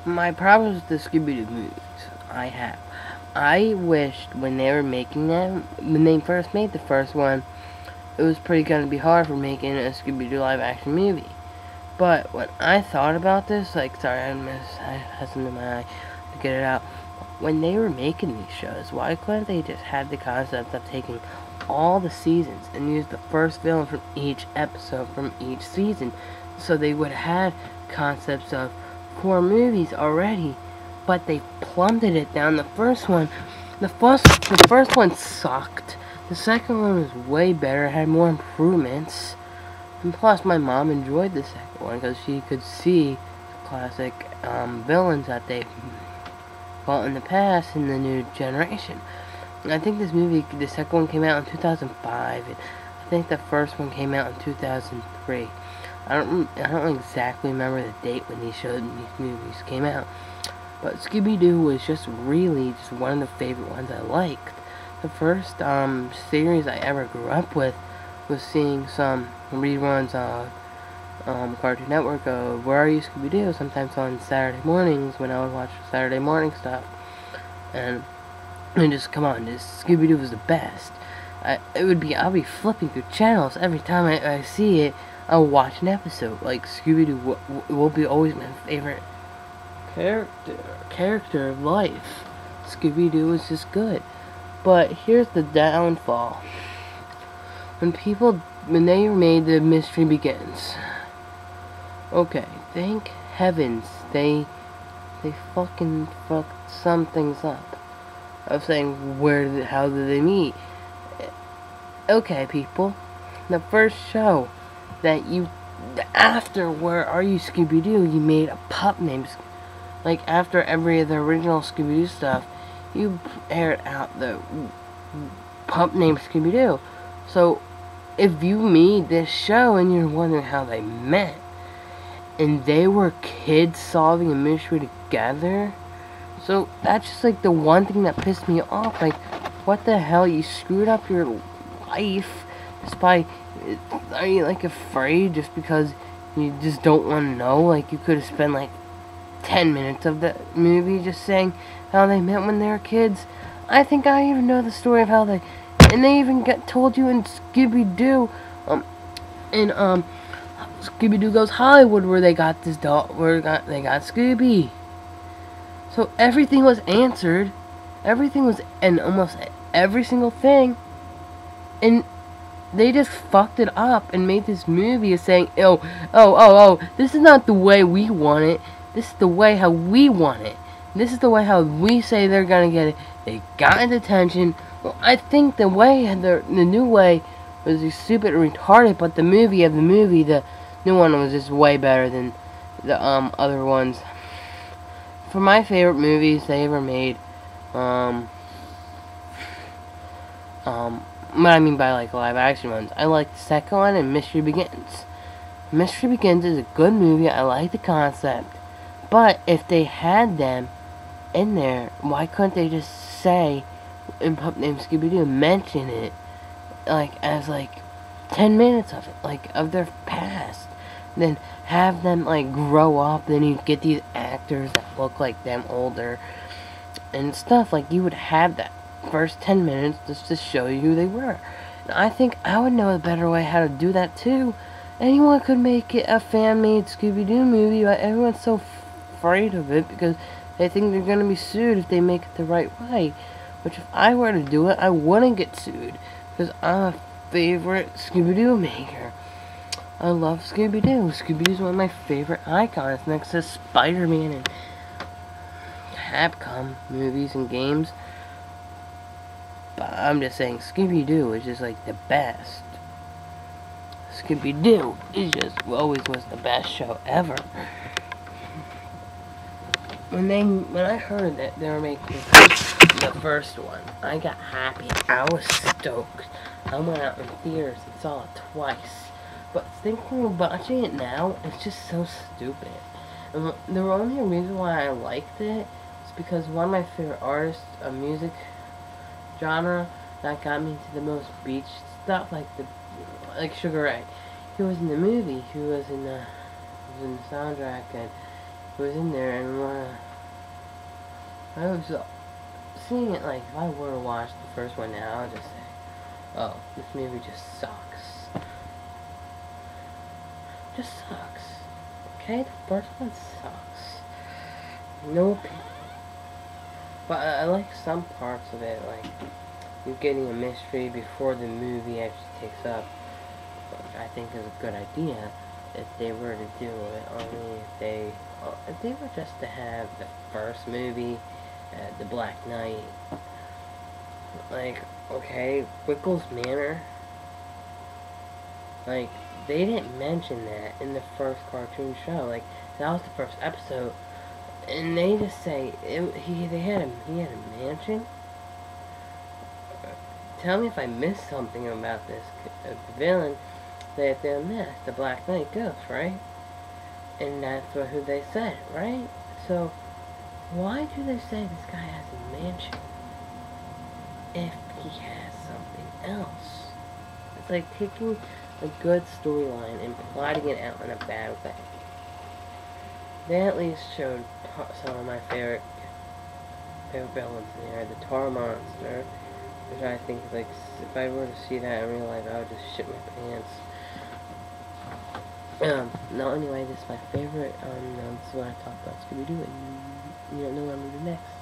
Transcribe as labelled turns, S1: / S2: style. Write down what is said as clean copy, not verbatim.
S1: My problems with the Scooby-Doo movies, I wished when they were making them, when they first made the first one, it was pretty gonna be hard for making a Scooby-Doo live-action movie. But when I thought about this, like, sorry, I had something in my eye to get it out. When they were making these shows, why couldn't they just have the concept of taking all the seasons and use the first villain from each episode from each season? So they would have had concepts of 4 movies already, but they plummeted it down. The first one sucked. The second one was way better, had more improvements. And plus, my mom enjoyed the second one because she could see classic villains that they fought in the past in the new generation. And I think this movie, the second one came out in 2005, and I think the first one came out in 2003. I don't exactly remember the date when these movies came out, but Scooby-Doo was just really just one of the favorite ones I liked. The first series I ever grew up with was seeing some reruns of Cartoon Network of Where Are You, Scooby-Doo, sometimes on Saturday mornings when I would watch Saturday morning stuff. And just, come on, this Scooby-Doo was the best. I'll be flipping through channels every time I see it. I'll watch an episode. Like, Scooby-Doo will be always my favorite character of life. Scooby-Doo is just good. But here's the downfall. When they made the Mystery Begins. Okay, thank heavens they fucking fucked some things up. I was saying, how did they meet? Okay, people. The first show after Where Are You, Scooby-Doo, you made a pup named, like, after every of the original Scooby-Doo stuff, you aired out the pup named Scooby-Doo. So, if you made this show and you're wondering how they met, and they were kids solving a mystery together, so that's just like the one thing that pissed me off. Like, what the hell? You screwed up your life just by, are you like afraid just because you just don't want to know? Like, you could have spent like 10 minutes of the movie just saying how they met when they were kids. I think I even know the story of how they, and they even told you in Scooby-Doo, Scooby-Doo Goes Hollywood, where they got this dog, they got Scooby. So everything was answered, and almost every single thing, and they just fucked it up and made this movie of saying, oh, this is not the way we want it. This is the way how we want it. This is the way how we say they're gonna get it. They got into detention. Well, I think the new way was stupid and retarded, but the new one was just way better than the other ones. For my favorite movies they ever made, what I mean by like live action ones, I like the second one and Mystery Begins. Mystery Begins is a good movie. I like the concept, but if they had them in there, why couldn't they just say in Pup Named Scooby-Doo, mention it like as like 10 minutes of it, like of their past, then have them like grow up, then you get these actors that look like them older and stuff. Like, you would have that first 10 minutes just to show you who they were. And I think I would know a better way how to do that too. Anyone could make it a fan-made Scooby-Doo movie, but everyone's so afraid of it because they think they're gonna be sued if they make it the right way. Which, if I were to do it, I wouldn't get sued because I'm a favorite Scooby-Doo maker. I love Scooby-Doo. Scooby-Doo's one of my favorite icons next to Spider-Man and Capcom movies and games. But I'm just saying, Scooby-Doo is just like the best. Scooby-Doo is just always was the best show ever. When I heard that they were making the first one, I got happy. I was stoked. I went out in theaters and saw it twice. But thinking about watching it now, it's just so stupid. And the only reason why I liked it is because one of my favorite artists of music genre that got me into the most beach stuff, like Sugar Ray. He was in the movie. He was in the soundtrack, and was in there and I was seeing it like if I were to watch the first one now, I'll just say, oh, this movie just sucks. Just sucks. Okay, the first one sucks. No opinion. But I like some parts of it, like you're getting a mystery before the movie actually takes up, which I think is a good idea if they were to do it. Only if they were just to have the first movie, The Black Knight, like, okay, Wickles Manor, like, they didn't mention that in the first cartoon show. Like, that was the first episode, and they just say he had a mansion. Tell me if I missed something about this villain that they missed. The Black Knight Ghost, right? And that's who they said, right? So why do they say this guy has a mansion if he has something else? It's like taking a good storyline and plotting it out in a bad way. They at least showed some of my favorite villains in there. The Tar Monster, which I think is like, if I were to see that in real life, I would just shit my pants. No, anyway, this is my favorite, this is what I talked about Scooby-Doo, and you don't know what I'm going to do next.